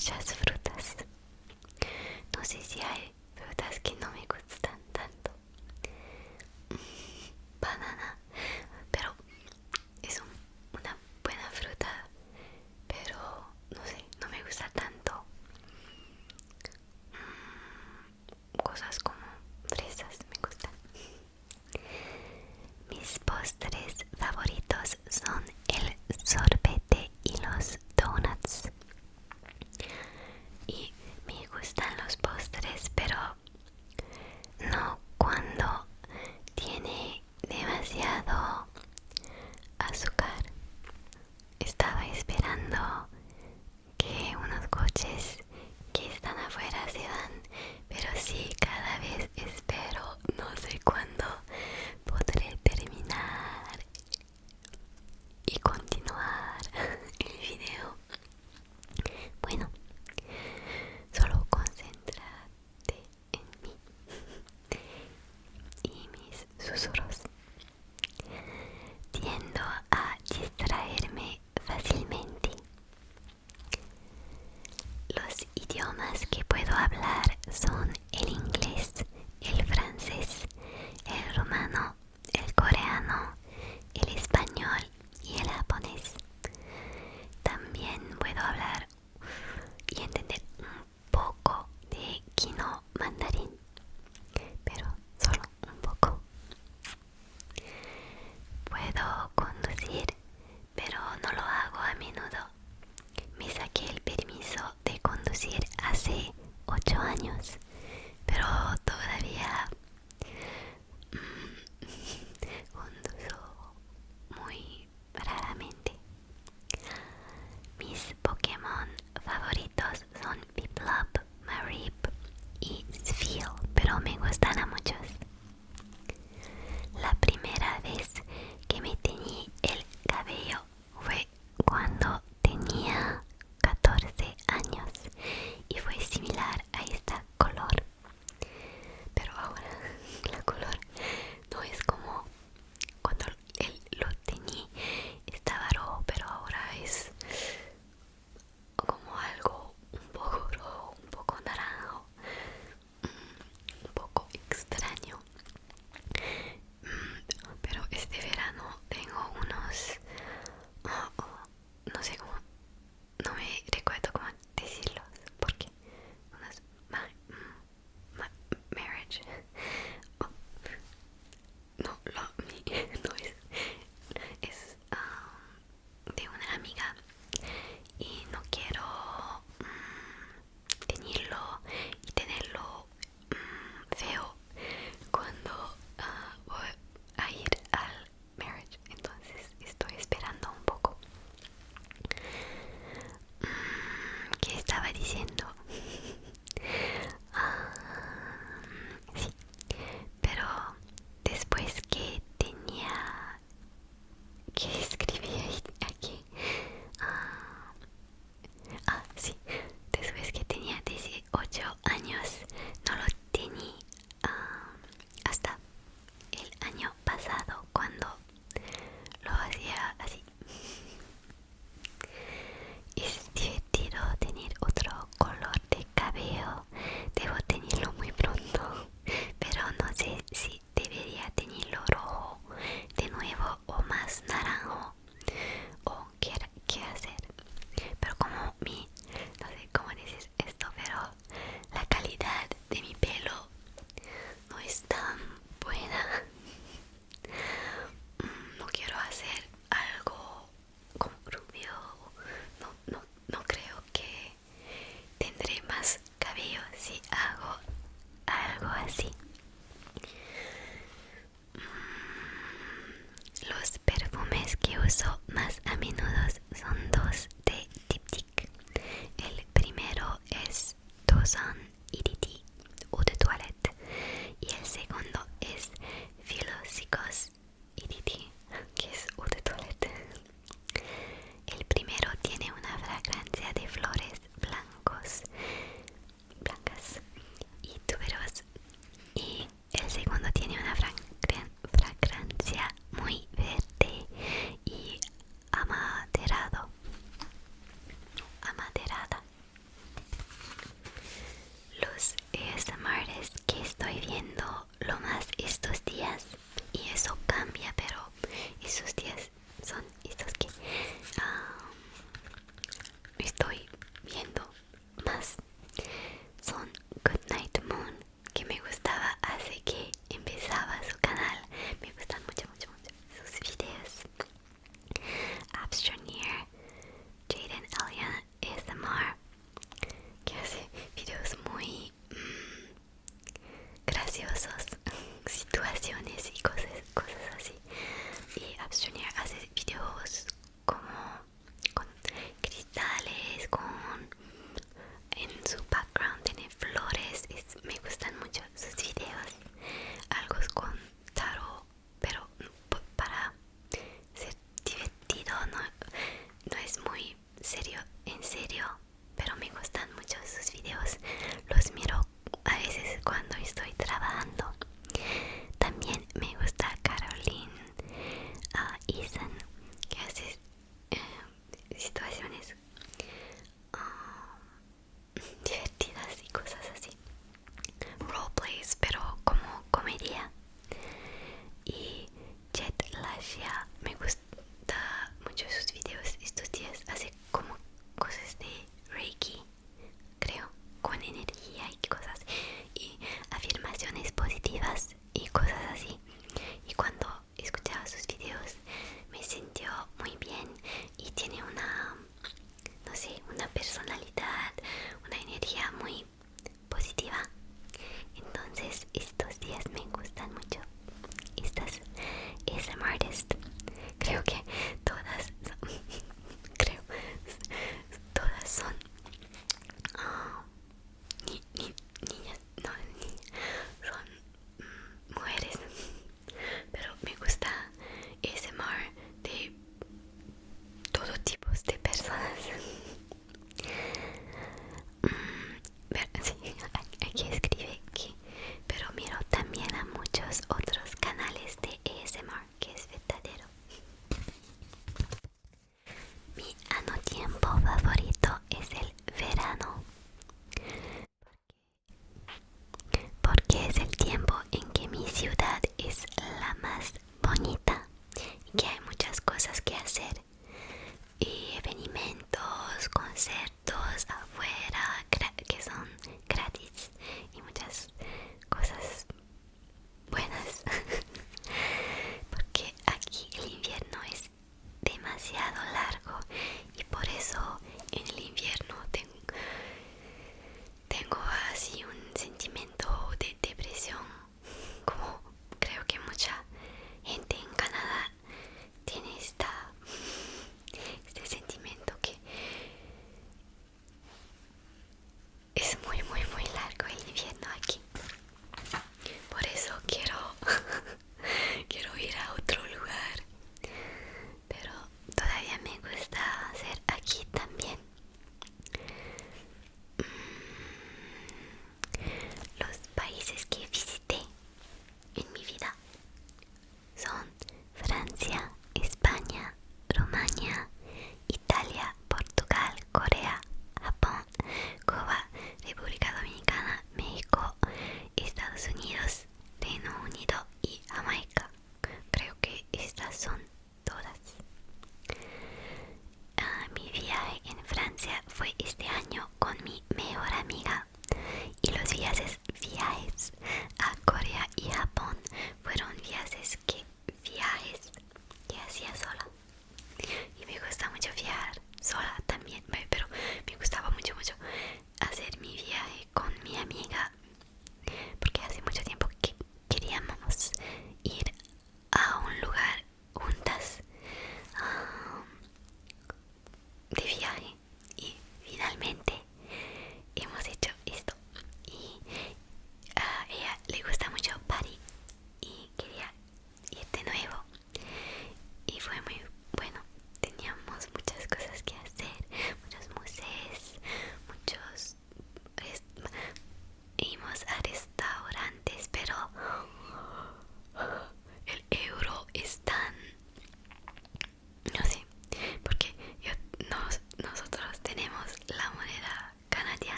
muchas frutas. No sé si hay frutas que no me gustan tanto. Banana, pero es una buena fruta, pero no sé, no me gusta tanto. Cosas como fresas me gustan. Mis postres favoritos son el sorbete y los donuts. personalidad, una energía muy positiva. Entonces estos días me gustan mucho estas ASMR artists. Creo que todas son, creo, todas son niñas, no, son mujeres, pero me gusta ASMR de todo tipos de personas.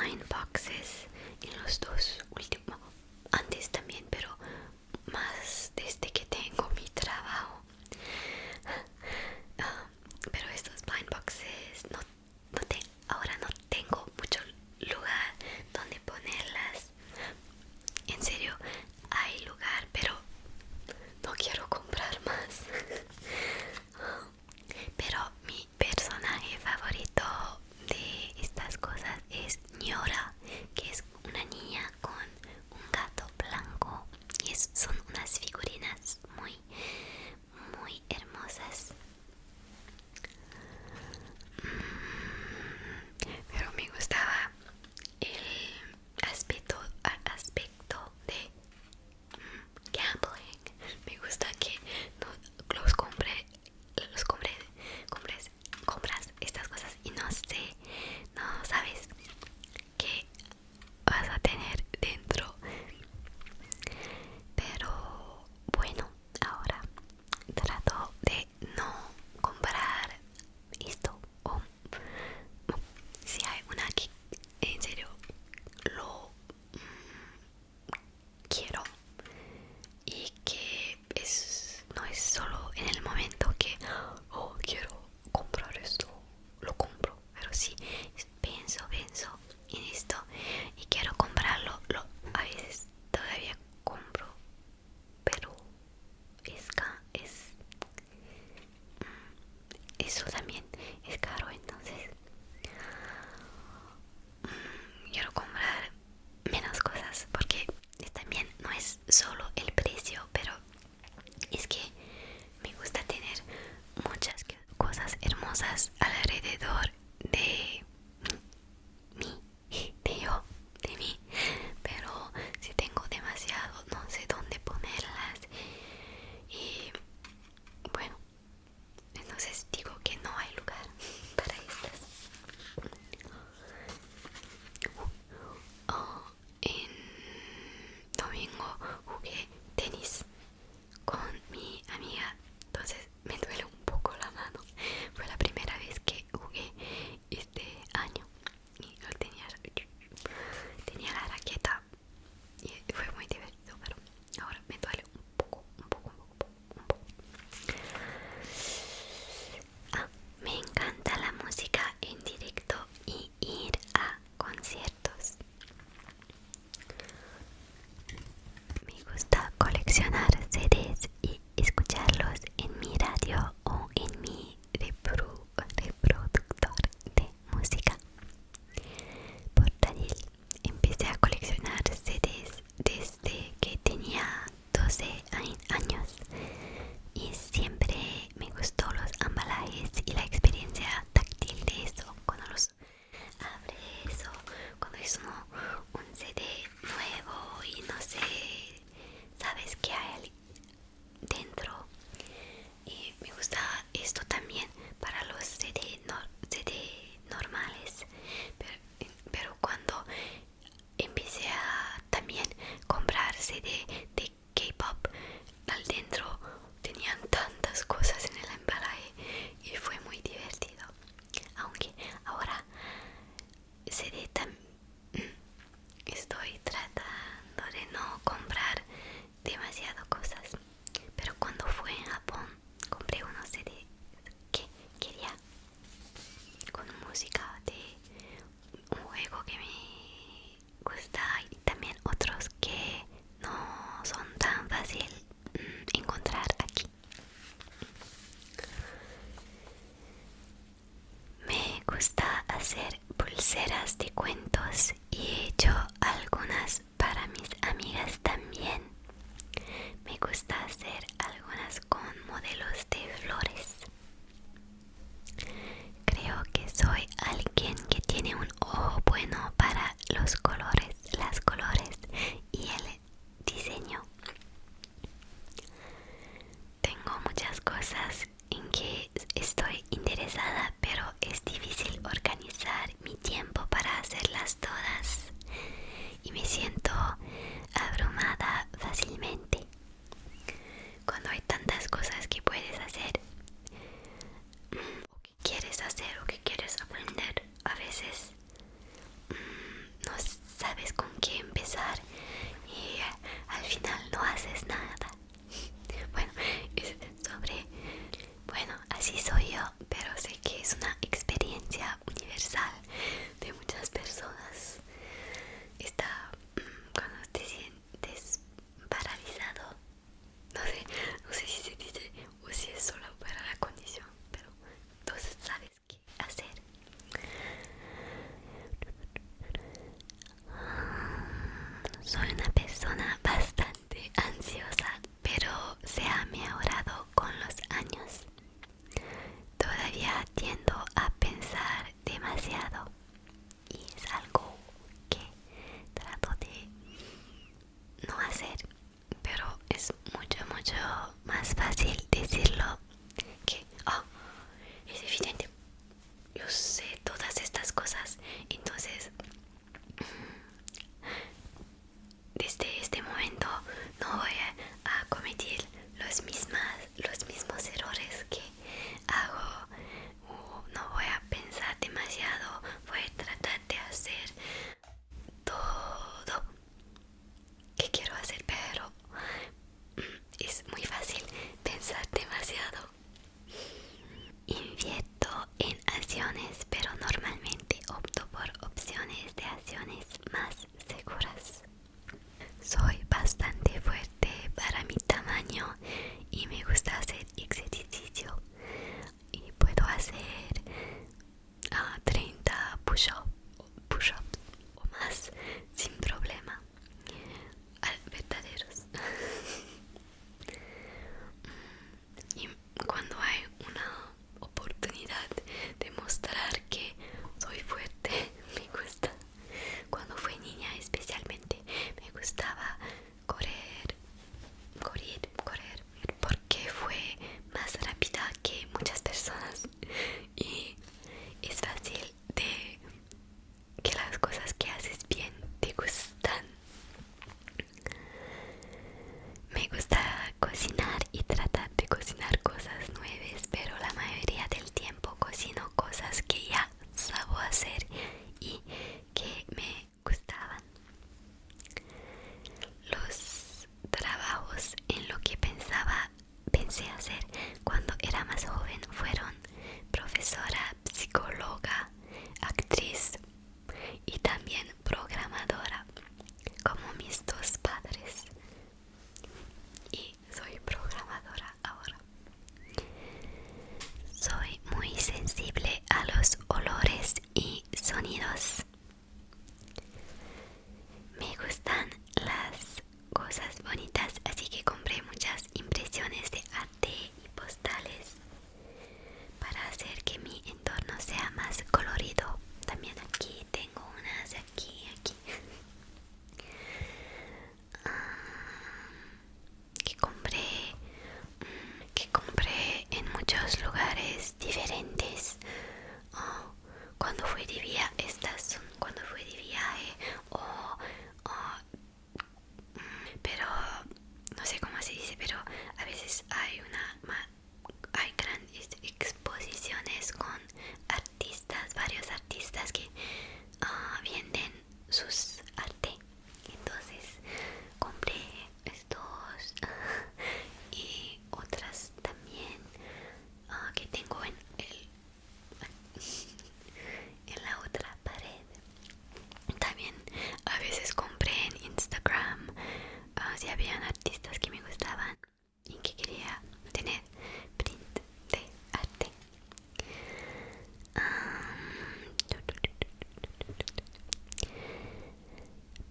blind boxes en los dos últimos, antes también, pero más desde que tengo mi trabajo. Pero estos blind boxes ahora no tengo mucho lugar donde ponerlas. En serio, hay lugar, pero no quiero comprar más. Pero mi personaje favorito de estas cosas es Ñora, que es una niña con un gato blanco y son unas figurinas muy, muy hermosas. Pero me gustaba el aspecto de gambling. Me gusta que compras estas cosas y no sabes qué vas a tener dentro. Pero bueno, ahora trato de no comprar esto, o si hay una que en serio lo quiero y que no es solo en el momento que quiero comprar esto, lo compro. Pero si pienso en esto y quiero comprarlo, a veces todavía compro, pero eso también es caro. Entonces quiero comprar menos cosas, porque también no es solo el precio, pero es que me gusta tener muchas cosas hermosas alrededor de de mí. Pero si tengo demasiado, no sé dónde ponerlas. Y bueno, entonces digo que no hay lugar para estas. En domingo jugué tenis con mi amiga, entonces me duele un poco la mano. Fue la primera vez que jugué este año y tenía la raqueta y fue muy divertido, pero ahora me duele un poco. Me encanta la música en directo y ir a conciertos. Me gusta coleccionar CDs y escucharlos en mi radio o en mi reproductor de música portátil. Empecé a coleccionar CDs desde que tenía 12 años y siempre me gustó los embalajes y la experiencia táctil de eso. Cuando los abres o cuando es un CD nuevo y no sé, sabes qué hay dentro. Y me gusta esto también para los CD normales, pero cuando empecé a también comprar CD de K-pop, al dentro tenían tantas cosas en el embalaje y fue muy divertido. Aunque ahora CD estoy tratando de no comprar demasiado cosas, pero cuando fue en Japón compré unos CD que quería, con música de un juego que me gusta y también otros que no son tan fácil encontrar aquí. Me gusta hacer pulseras de cuentos y he hecho algunas para mis amigas también. Me gusta hacer algunas con modelos de flores. Creo que soy alguien que tiene un ojo bueno para los colores, las colores y el diseño. Tengo muchas cosas en que estoy interesada, pero es difícil organizar mi tiempo para hacerlas todas y me siento abrumada fácilmente. Cuando hay tantas cosas que puedes hacer, o que quieres hacer o que quieres aprender, a veces soy una persona bastante ansiosa, pero se ha mejorado con los años. Todavía tiendo a pensar demasiado y es algo que trato de no hacer, pero es mucho más fácil decirlo que es evidente, yo sé todas estas cosas, entonces desde este momento no voy a cometer los mismos errores que hago, o no voy a pensar demasiado, voy a tratar de hacer todo que quiero hacer, pero es muy fácil pensar demasiado. Invierto en acciones, pero normalmente opto por opciones de acciones más seguras. Soy bastante fuerte para mi tamaño y me gusta hacer ejercicio y puedo hacer 30 push-ups o más sin problema. Verdaderos. Y cuando hay una oportunidad de mostrar que soy fuerte, me gusta. Cuando fui niña especialmente me gustaba correr, porque fue más rápida que muchas personas y es fácil de que las cosas que haces bien te gustan. Me gusta cocinar y tratar de cocinar cosas nuevas, pero la mayoría del tiempo cocino cosas que ya sabo hacer y que me gustaban. Los trabajos en lo que pensé hacer cuando era más joven fueron profesora, psicóloga, actriz y también programadora, como mis dos padres. Y soy programadora ahora. Soy muy sensible a los olores y sonidos. Me gustan las cosas bonitas, así que compré muchas impresiones de arte y postales para hacer que mi entorno sea más colorido. También aquí tengo unas, aquí. que compré que compré en muchos lugares diferentes. Cuando fui de viaje, pero no sé cómo se dice, pero a veces hay grandes exposiciones con varios artistas que venden sus arte. Entonces compré estos y otras también que tengo en la otra pared. También a veces compré en Instagram si habían artistas que me gustaban y que quería tener print de arte.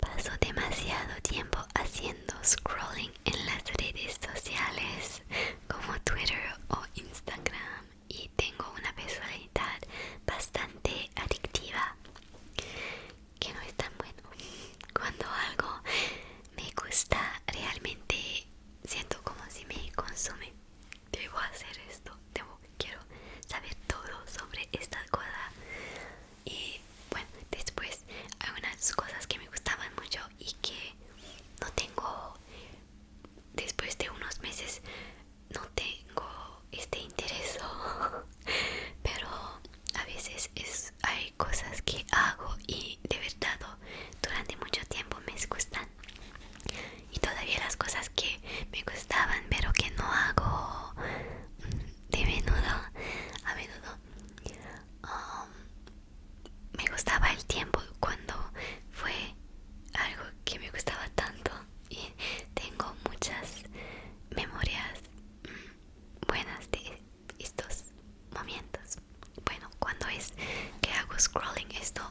Paso demasiado tiempo haciendo scrolling en las redes sociales como Twitter o Instagram y tengo una personalidad bastante adictiva, que no es tan bueno. Cuando algo me gusta realmente siento como si me consume. Debo hacer esto, quiero saber todo sobre esta cosa. Y bueno, después hay unas cosas que me gustaban mucho y que no tengo, después de unos meses no tengo este interés. Pero a veces hay cosas que hago y de verdad durante mucho tiempo me gustan, y todavía las cosas que me gustaban pero que no hago de a menudo me gustaba el tiempo cuando fue algo que me gustaba tanto, y tengo muchas memorias buenas de estos momentos. Bueno, cuando es que hago scrolling esto,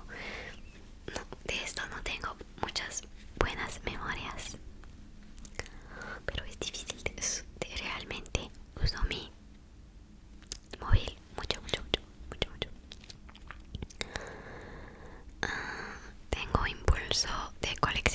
coleccionar